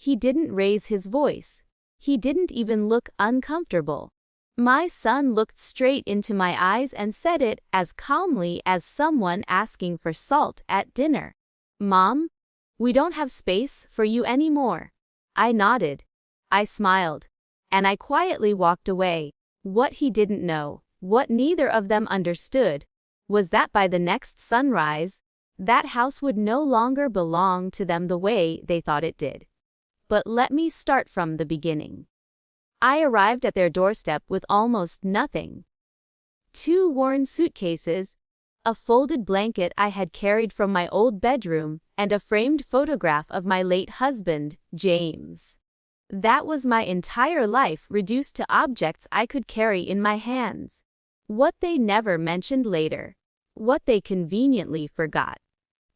He didn't raise his voice. He didn't even look uncomfortable. My son looked straight into my eyes and said it as calmly as someone asking for salt at dinner. "Mom, we don't have space for you anymore." I nodded. I smiled. And I quietly walked away. What he didn't know, what neither of them understood, was that by the next sunrise, that house would no longer belong to them the way they thought it did. But let me start from the beginning. I arrived at their doorstep with almost nothing. 2 worn suitcases, a folded blanket I had carried from my old bedroom, and a framed photograph of my late husband, James. That was my entire life reduced to objects I could carry in my hands. What they never mentioned later, what they conveniently forgot,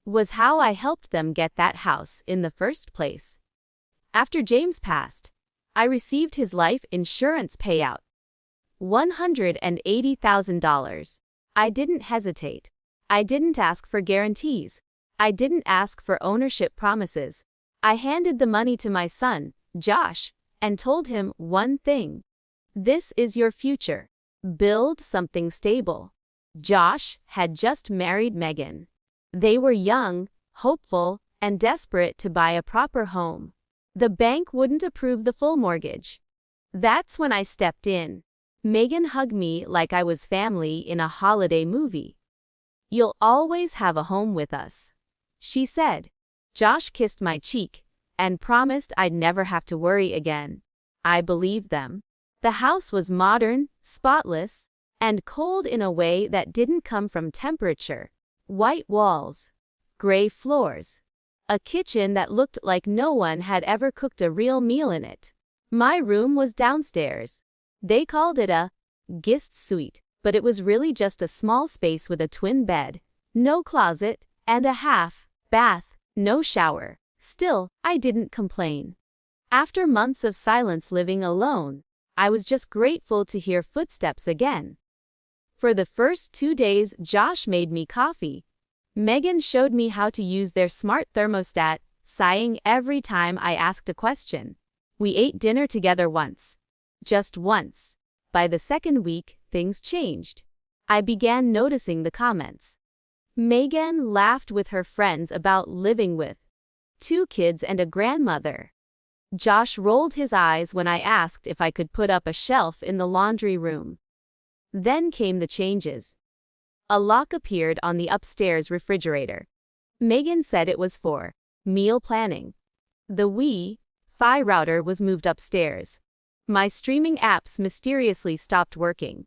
was how I helped them get that house in the first place. After James passed, I received his life insurance payout. $180,000. I didn't hesitate. I didn't ask for guarantees. I didn't ask for ownership promises. I handed the money to my son, Josh, and told him one thing. This is your future. Build something stable. Josh had just married Megan. They were young, hopeful, and desperate to buy a proper home. The bank wouldn't approve the full mortgage. That's when I stepped in. Megan hugged me like I was family in a holiday movie. "You'll always have a home with us," she said. Josh kissed my cheek and promised I'd never have to worry again. I believed them. The house was modern, spotless, and cold in a way that didn't come from temperature. White walls, gray floors, a kitchen that looked like no one had ever cooked a real meal in it. My room was downstairs. They called it a guest suite, but it was really just a small space with a twin bed, no closet, and a half bath, no shower. Still, I didn't complain. After months of silence living alone, I was just grateful to hear footsteps again. For the first 2 days, Josh made me coffee. Megan showed me how to use their smart thermostat, sighing every time I asked a question. We ate dinner together once. Just once. By the second week, things changed. I began noticing the comments. Megan laughed with her friends about living with 2 kids and a grandmother. Josh rolled his eyes when I asked if I could put up a shelf in the laundry room. Then came the changes. A lock appeared on the upstairs refrigerator. Megan said it was for meal planning. The Wi-Fi router was moved upstairs. My streaming apps mysteriously stopped working.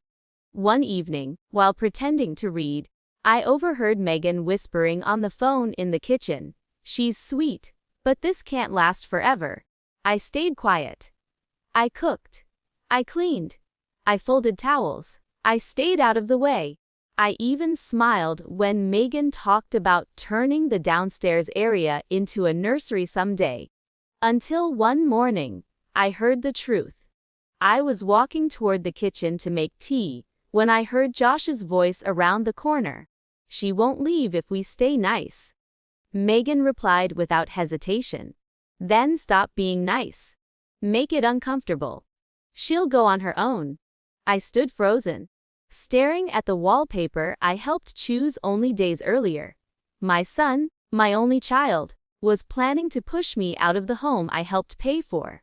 One evening, while pretending to read, I overheard Megan whispering on the phone in the kitchen. "She's sweet, but this can't last forever." I stayed quiet. I cooked. I cleaned. I folded towels. I stayed out of the way. I even smiled when Megan talked about turning the downstairs area into a nursery someday. Until one morning, I heard the truth. I was walking toward the kitchen to make tea when I heard Josh's voice around the corner. "She won't leave if we stay nice." Megan replied without hesitation. "Then stop being nice. Make it uncomfortable. She'll go on her own." I stood frozen, staring at the wallpaper I helped choose only days earlier. My son, my only child, was planning to push me out of the home I helped pay for.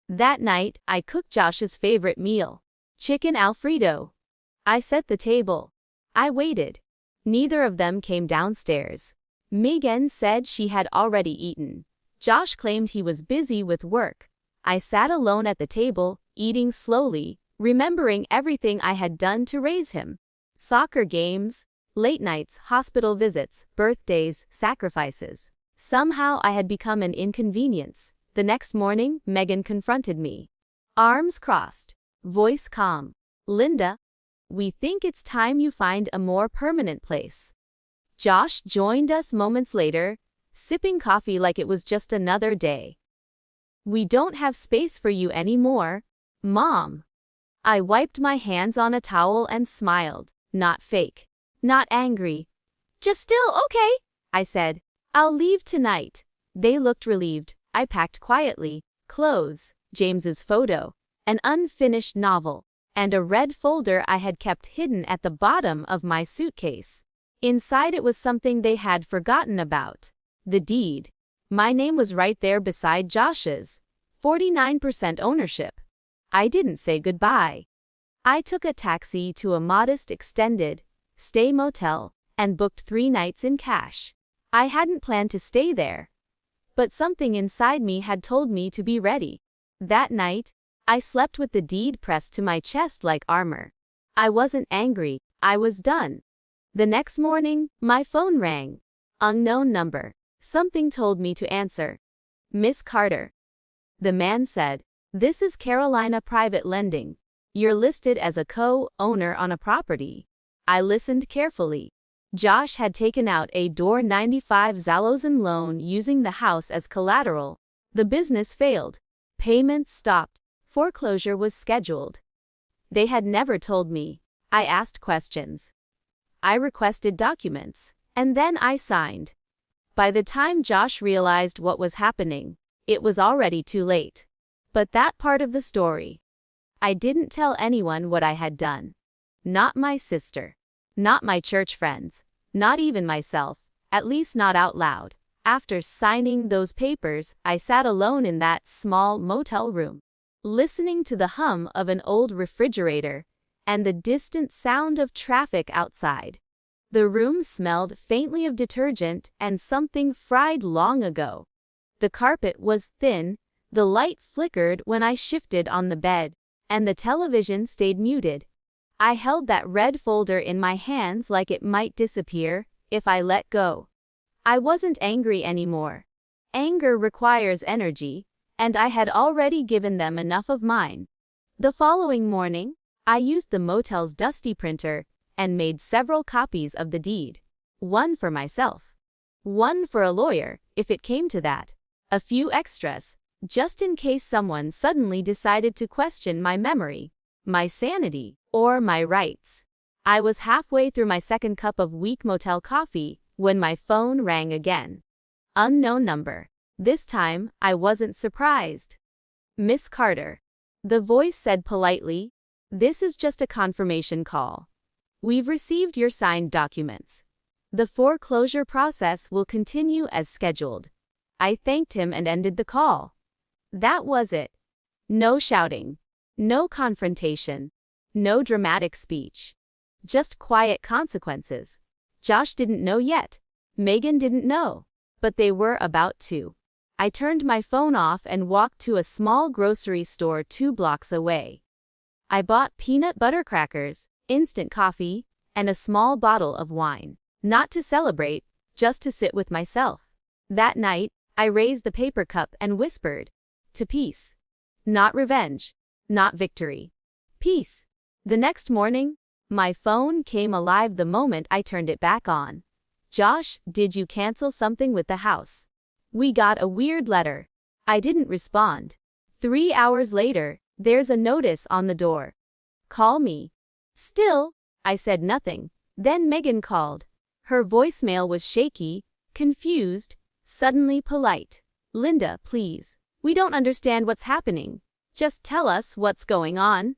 That night, I cooked Josh's favorite meal, chicken Alfredo. I set the table. I waited. Neither of them came downstairs. Megan said she had already eaten. Josh claimed he was busy with work. I sat alone at the table, eating slowly, remembering everything I had done to raise him. Soccer games, late nights, hospital visits, birthdays, sacrifices. Somehow I had become an inconvenience. The next morning, Megan confronted me. Arms crossed, voice calm. "Linda, we think it's time you find a more permanent place." Josh joined us moments later, sipping coffee like it was just another day. "We don't have space for you anymore, Mom." I wiped my hands on a towel and smiled, not fake, not angry. "Just still okay," I said. "I'll leave tonight." They looked relieved. I packed quietly: clothes, James's photo, an unfinished novel, and a red folder I had kept hidden at the bottom of my suitcase. Inside it was something they had forgotten about: the deed. My name was right there beside Josh's. 49% ownership. I didn't say goodbye. I took a taxi to a modest extended stay motel and booked 3 nights in cash. I hadn't planned to stay there, but something inside me had told me to be ready. That night, I slept with the deed pressed to my chest like armor. I wasn't angry, I was done. The next morning, my phone rang. Unknown number. Something told me to answer. Miss Carter. The man said, "This is Carolina Private Lending. You're listed as a co-owner on a property." I listened carefully. Josh had taken out a $95 Zallows loan using the house as collateral. The business failed. Payments stopped. Foreclosure was scheduled. They had never told me. I asked questions. I requested documents, and then I signed. By the time Josh realized what was happening, it was already too late. But that part of the story. I didn't tell anyone what I had done. Not my sister. Not my church friends. Not even myself, at least not out loud. After signing those papers, I sat alone in that small motel room, listening to the hum of an old refrigerator and the distant sound of traffic outside. The room smelled faintly of detergent and something fried long ago. The carpet was thin, the light flickered when I shifted on the bed, and the television stayed muted. I held that red folder in my hands like it might disappear if I let go. I wasn't angry anymore. Anger requires energy, and I had already given them enough of mine. The following morning, I used the motel's dusty printer and made several copies of the deed. One for myself. One for a lawyer, if it came to that. A few extras, just in case someone suddenly decided to question my memory, my sanity, or my rights. I was halfway through my second cup of weak motel coffee when my phone rang again. Unknown number. This time, I wasn't surprised. Miss Carter. The voice said politely, "This is just a confirmation call. We've received your signed documents. The foreclosure process will continue as scheduled." I thanked him and ended the call. That was it. No shouting. No confrontation. No dramatic speech. Just quiet consequences. Josh didn't know yet. Megan didn't know. But they were about to. I turned my phone off and walked to a small grocery store 2 blocks away. I bought peanut butter crackers, instant coffee, and a small bottle of wine. Not to celebrate, just to sit with myself. That night, I raised the paper cup and whispered, "To peace." Not revenge. Not victory. Peace. The next morning, my phone came alive the moment I turned it back on. "Josh, did you cancel something with the house? We got a weird letter." I didn't respond. 3 hours later, there's a notice on the door. "Call me." Still, I said nothing. Then Megan called. Her voicemail was shaky, confused, suddenly polite. "Linda, please. We don't understand what's happening. Just tell us what's going on."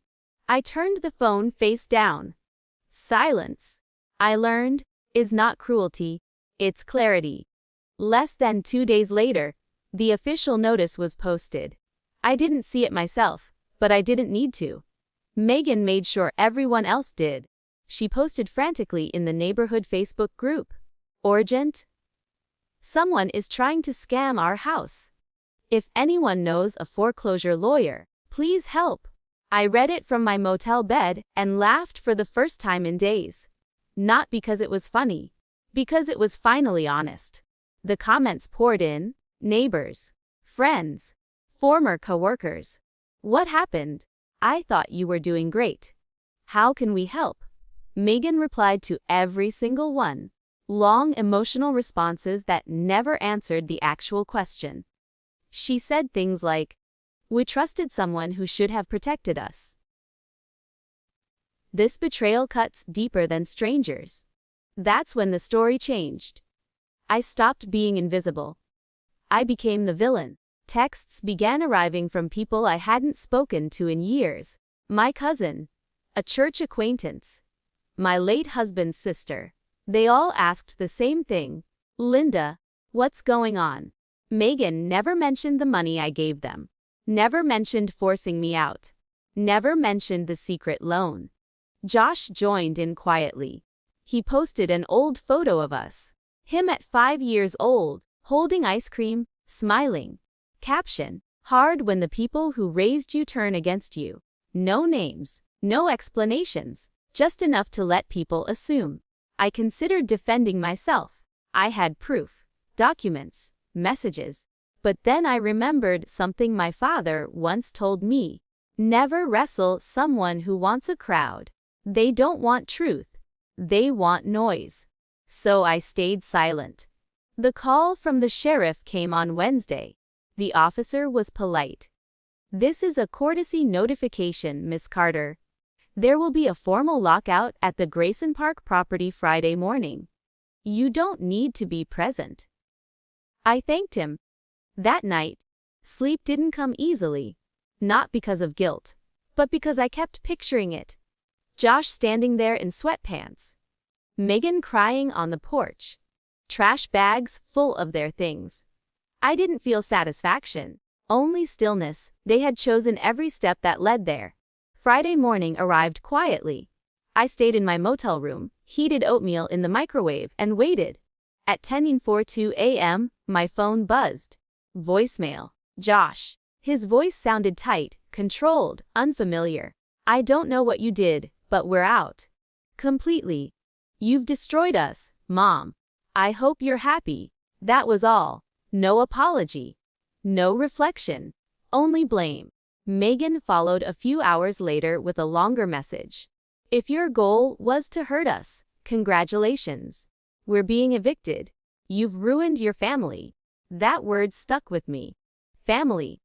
I turned the phone face down. Silence, I learned, is not cruelty, it's clarity. Less than 2 days later, the official notice was posted. I didn't see it myself, but I didn't need to. Megan made sure everyone else did. She posted frantically in the neighborhood Facebook group. "Urgent. Someone is trying to scam our house. If anyone knows a foreclosure lawyer, please help." I read it from my motel bed and laughed for the first time in days. Not because it was funny, because it was finally honest. The comments poured in: neighbors, friends, former coworkers. "What happened? I thought you were doing great. How can we help?" Megan replied to every single one. Long emotional responses that never answered the actual question. She said things like, "We trusted someone who should have protected us. This betrayal cuts deeper than strangers." That's when the story changed. I stopped being invisible. I became the villain. Texts began arriving from people I hadn't spoken to in years. My cousin, a church acquaintance, my late husband's sister. They all asked the same thing. Linda, what's going on? Megan never mentioned the money I gave them. Never mentioned forcing me out. Never mentioned the secret loan. Josh joined in quietly. He posted an old photo of us. Him at 5 years old, holding ice cream, smiling. Caption: hard when the people who raised you turn against you. No names, no explanations, just enough to let people assume. I considered defending myself. I had proof, documents, messages. But then I remembered something my father once told me. Never wrestle someone who wants a crowd. They don't want truth. They want noise. So I stayed silent. The call from the sheriff came on Wednesday. The officer was polite. This is a courtesy notification, Miss Carter. There will be a formal lockout at the Grayson Park property Friday morning. You don't need to be present. I thanked him. That night, sleep didn't come easily. Not because of guilt, but because I kept picturing it. Josh standing there in sweatpants. Megan crying on the porch. Trash bags full of their things. I didn't feel satisfaction, only stillness. They had chosen every step that led there. Friday morning arrived quietly. I stayed in my motel room, heated oatmeal in the microwave, and waited. At 10:42 a.m., my phone buzzed. Voicemail. Josh. His voice sounded tight, controlled, unfamiliar. I don't know what you did, but we're out. Completely. You've destroyed us, Mom. I hope you're happy. That was all. No apology. No reflection. Only blame. Megan followed a few hours later with a longer message. If your goal was to hurt us, congratulations. We're being evicted. You've ruined your family. That word stuck with me. Family.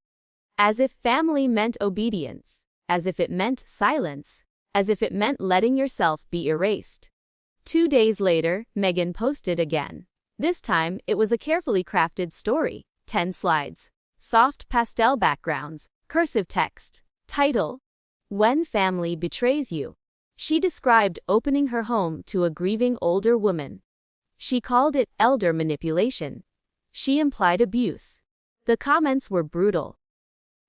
As if family meant obedience. As if it meant silence. As if it meant letting yourself be erased. 2 days later, Megan posted again. This time, it was a carefully crafted story. 10 slides. Soft pastel backgrounds. Cursive text. Title: When Family Betrays You. She described opening her home to a grieving older woman. She called it elder manipulation. She implied abuse. The comments were brutal.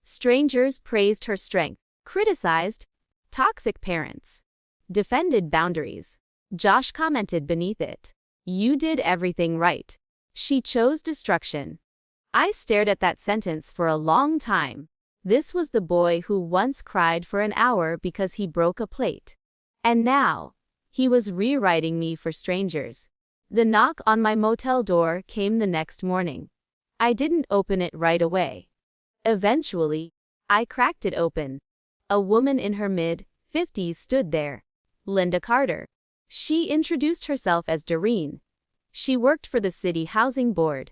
Strangers praised her strength, criticized toxic parents, defended boundaries. Josh commented beneath it. You did everything right. She chose destruction. I stared at that sentence for a long time. This was the boy who once cried for an hour because he broke a plate. And now, he was rewriting me for strangers. The knock on my motel door came the next morning. I didn't open it right away. Eventually, I cracked it open. A woman in her mid-50s stood there. Linda Carter. She introduced herself as Doreen. She worked for the city housing board.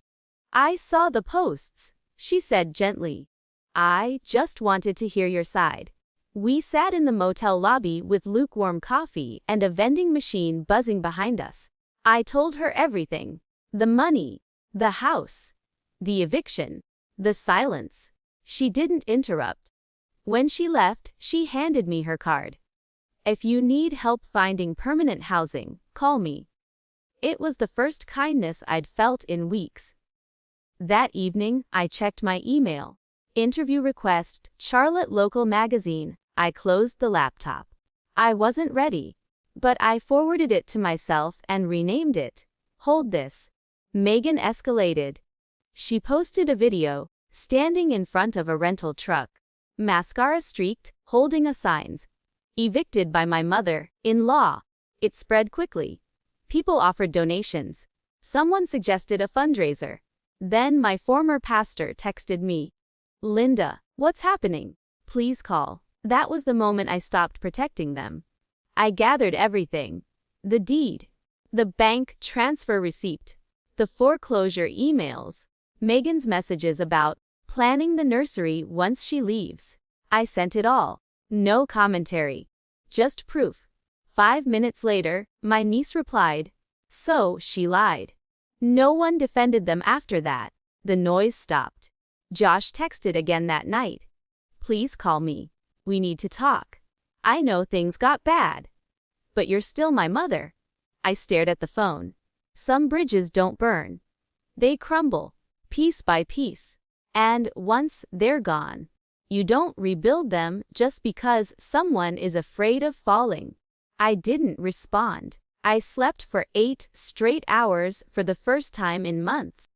I saw the posts, she said gently. I just wanted to hear your side. We sat in the motel lobby with lukewarm coffee and a vending machine buzzing behind us. I told her everything. The money, the house, the eviction, the silence. She didn't interrupt. When she left, she handed me her card. If you need help finding permanent housing, call me. It was the first kindness I'd felt in weeks. That evening, I checked my email. Interview request, Charlotte Local Magazine. I closed the laptop. I wasn't ready. But I forwarded it to myself and renamed it. Hold this. Megan escalated. She posted a video, standing in front of a rental truck. Mascara streaked, holding a signs. Evicted by my mother-in-law. It spread quickly. People offered donations. Someone suggested a fundraiser. Then my former pastor texted me. Linda, what's happening? Please call. That was the moment I stopped protecting them. I gathered everything. The deed. The bank transfer receipt. The foreclosure emails. Megan's messages about planning the nursery once she leaves. I sent it all. No commentary. Just proof. 5 minutes later, my niece replied. So she lied. No one defended them after that. The noise stopped. Josh texted again that night. Please call me. We need to talk. I know things got bad. But you're still my mother. I stared at the phone. Some bridges don't burn. They crumble, piece by piece. And once they're gone, you don't rebuild them just because someone is afraid of falling. I didn't respond. I slept for 8 straight hours for the first time in months.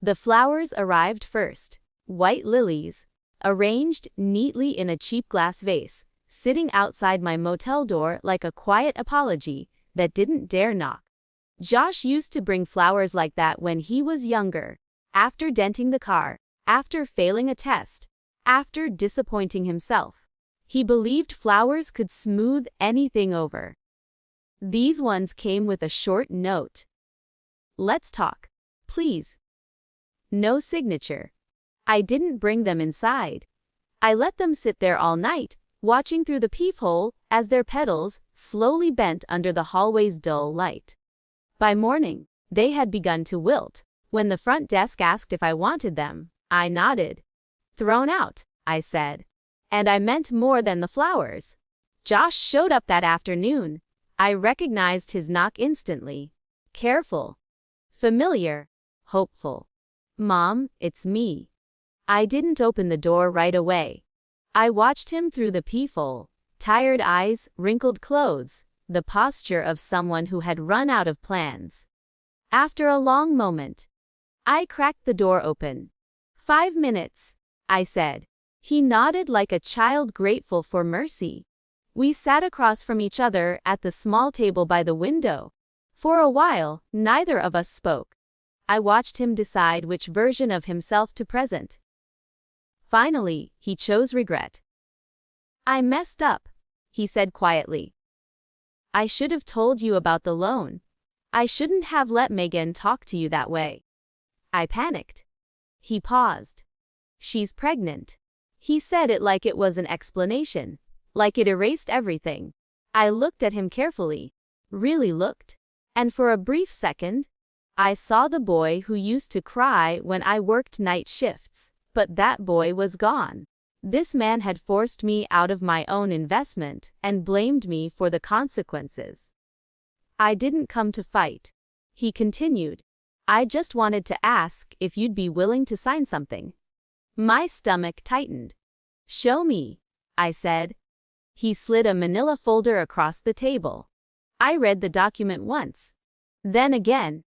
The flowers arrived first. White lilies, arranged neatly in a cheap glass vase, sitting outside my motel door like a quiet apology that didn't dare knock. Josh used to bring flowers like that when he was younger, after denting the car, after failing a test, after disappointing himself. He believed flowers could smooth anything over. These ones came with a short note. Let's talk, please. No signature. I didn't bring them inside. I let them sit there all night, watching through the peephole as their petals slowly bent under the hallway's dull light. By morning, they had begun to wilt. When the front desk asked if I wanted them, I nodded. Thrown out, I said. And I meant more than the flowers. Josh showed up that afternoon. I recognized his knock instantly. Careful. Familiar. Hopeful. Mom, it's me. I didn't open the door right away. I watched him through the peephole. Tired eyes, wrinkled clothes, the posture of someone who had run out of plans. After a long moment, I cracked the door open. 5 minutes, I said. He nodded like a child grateful for mercy. We sat across from each other at the small table by the window. For a while, neither of us spoke. I watched him decide which version of himself to present. Finally, he chose regret. I messed up, he said quietly. I should have told you about the loan. I shouldn't have let Megan talk to you that way. I panicked. He paused. She's pregnant. He said it like it was an explanation, like it erased everything. I looked at him carefully, really looked, and for a brief second, I saw the boy who used to cry when I worked night shifts. But that boy was gone. This man had forced me out of my own investment and blamed me for the consequences. I didn't come to fight, he continued. I just wanted to ask if you'd be willing to sign something. My stomach tightened. Show me, I said. He slid a manila folder across the table. I read the document once. Then again.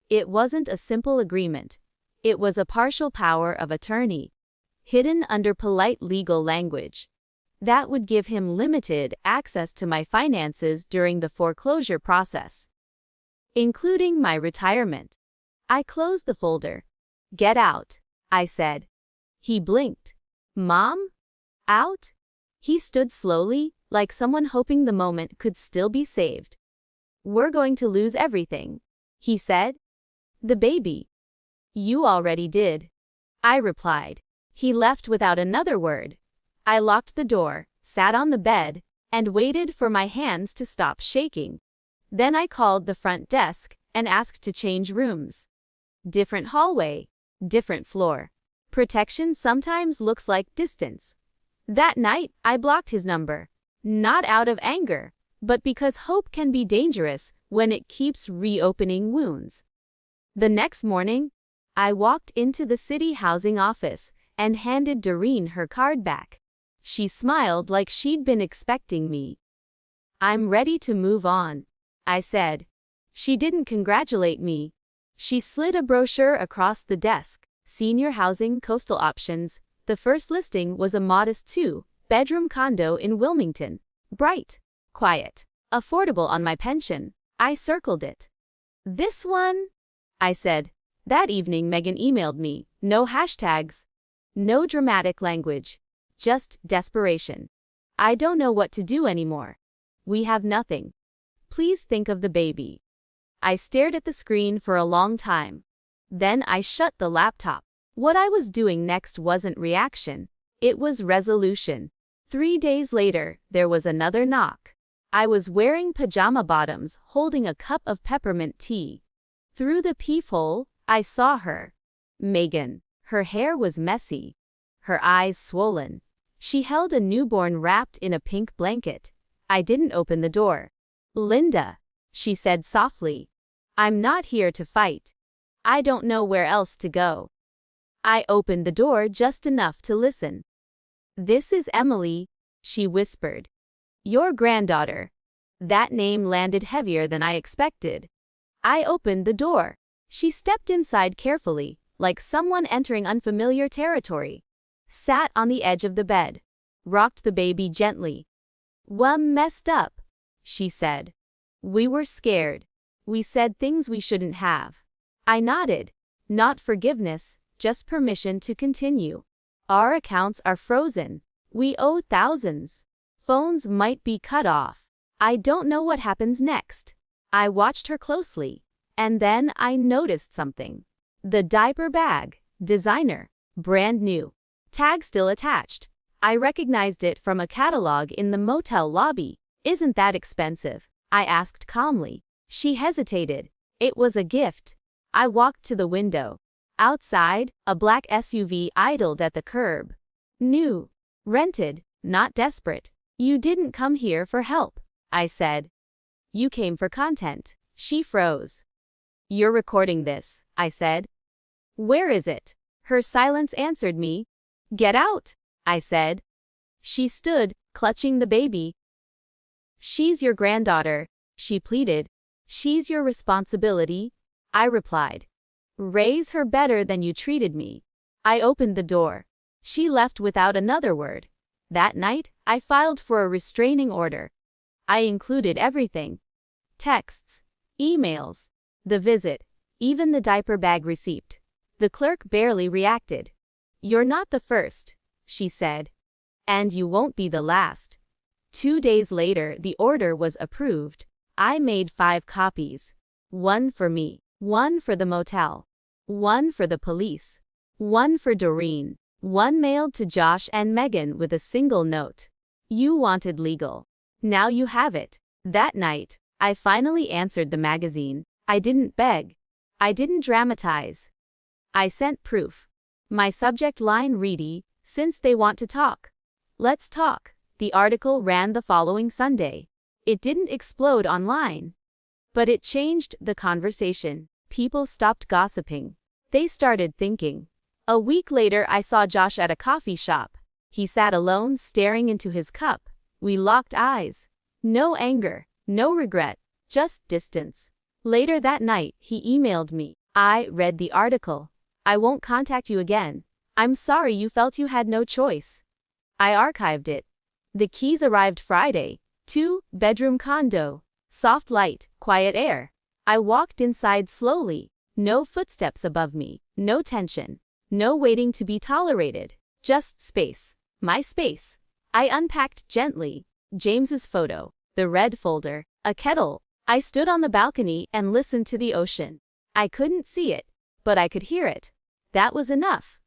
It wasn't a simple agreement. It was a partial power of attorney, hidden under polite legal language. That would give him limited access to my finances during the foreclosure process, including my retirement. I closed the folder. Get out, I said. He blinked. Mom? Out? He stood slowly, like someone hoping the moment could still be saved. We're going to lose everything, he said. The baby. You already did, I replied. He left without another word. I locked the door, sat on the bed, and waited for my hands to stop shaking. Then I called the front desk and asked to change rooms. Different hallway, different floor. Protection sometimes looks like distance. That night, I blocked his number. Not out of anger, but because hope can be dangerous when it keeps reopening wounds. The next morning, I walked into the city housing office and handed Doreen her card back. She smiled like she'd been expecting me. I'm ready to move on, I said. She didn't congratulate me. She slid a brochure across the desk. Senior housing coastal options. The first listing was a modest 2-bedroom condo in Wilmington. Bright, quiet, affordable on my pension. I circled it. This one? I said. That evening Megan emailed me. No hashtags. No dramatic language. Just desperation. I don't know what to do anymore. We have nothing. Please think of the baby. I stared at the screen for a long time. Then I shut the laptop. What I was doing next wasn't reaction. It was resolution. 3 days later, there was another knock. I was wearing pajama bottoms, holding a cup of peppermint tea. Through the peephole, I saw her. Megan. Her hair was messy. Her eyes swollen. She held a newborn wrapped in a pink blanket. I didn't open the door. "Linda," she said softly. "I'm not here to fight. I don't know where else to go." I opened the door just enough to listen. "This is Emily," she whispered. "Your granddaughter." That name landed heavier than I expected. I opened the door. She stepped inside carefully, like someone entering unfamiliar territory. Sat on the edge of the bed. Rocked the baby gently. "We messed up," she said. "We were scared. We said things we shouldn't have." I nodded. Not forgiveness, just permission to continue. "Our accounts are frozen. We owe thousands. Phones might be cut off. I don't know what happens next." I watched her closely. And then I noticed something. The diaper bag. Designer. Brand new. Tag still attached. I recognized it from a catalog in the motel lobby. "Isn't that expensive?" I asked calmly. She hesitated. "It was a gift." I walked to the window. Outside, a black SUV idled at the curb. New. Rented, not desperate. "You didn't come here for help," I said. "You came for content." She froze. "You're recording this," I said. "Where is it?" Her silence answered me. "Get out," I said. She stood, clutching the baby. "She's your granddaughter," she pleaded. "She's your responsibility," I replied. "Raise her better than you treated me." I opened the door. She left without another word. That night, I filed for a restraining order. I included everything. Texts, emails, the visit, even the diaper bag receipt. The clerk barely reacted. "You're not the first," she said. "And you won't be the last." 2 days later, the order was approved. I made 5 copies. 1 for me, 1 for the motel, 1 for the police, 1 for Doreen, 1 mailed to Josh and Megan with a single note. "You wanted legal. Now you have it." That night, I finally answered the magazine. I didn't beg. I didn't dramatize. I sent proof. My subject line read, "Since they want to talk, let's talk." The article ran the following Sunday. It didn't explode online. But it changed the conversation. People stopped gossiping. They started thinking. A week later, I saw Josh at a coffee shop. He sat alone, staring into his cup. We locked eyes. No anger, no regret, just distance. Later that night, he emailed me. "I read the article. I won't contact you again. I'm sorry you felt you had no choice." I archived it. The keys arrived Friday. 2-bedroom condo. Soft light, quiet air. I walked inside slowly. No footsteps above me. No tension. No waiting to be tolerated. Just space. My space. I unpacked gently. James's photo. The red folder. A kettle. I stood on the balcony and listened to the ocean. I couldn't see it, but I could hear it. That was enough.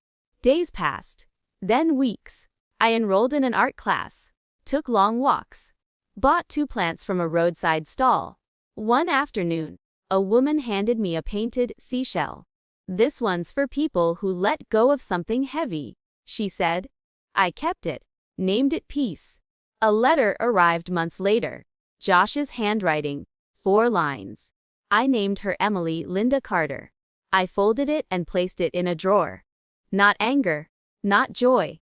Days passed. Then weeks. I enrolled in an art class. Took long walks. Bought 2 plants from a roadside stall. One afternoon, a woman handed me a painted seashell. "This one's for people who let go of something heavy," she said. I kept it. Named it Peace. A letter arrived months later. Josh's handwriting. 4 lines. I named her Emily Linda Carter. I folded it and placed it in a drawer. Not anger. Not joy.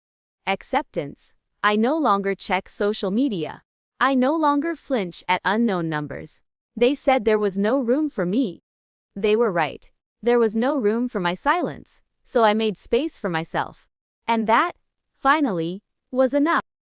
Acceptance. I no longer check social media. I no longer flinch at unknown numbers. They said there was no room for me. They were right. There was no room for my silence, so I made space for myself. And that, finally, was enough.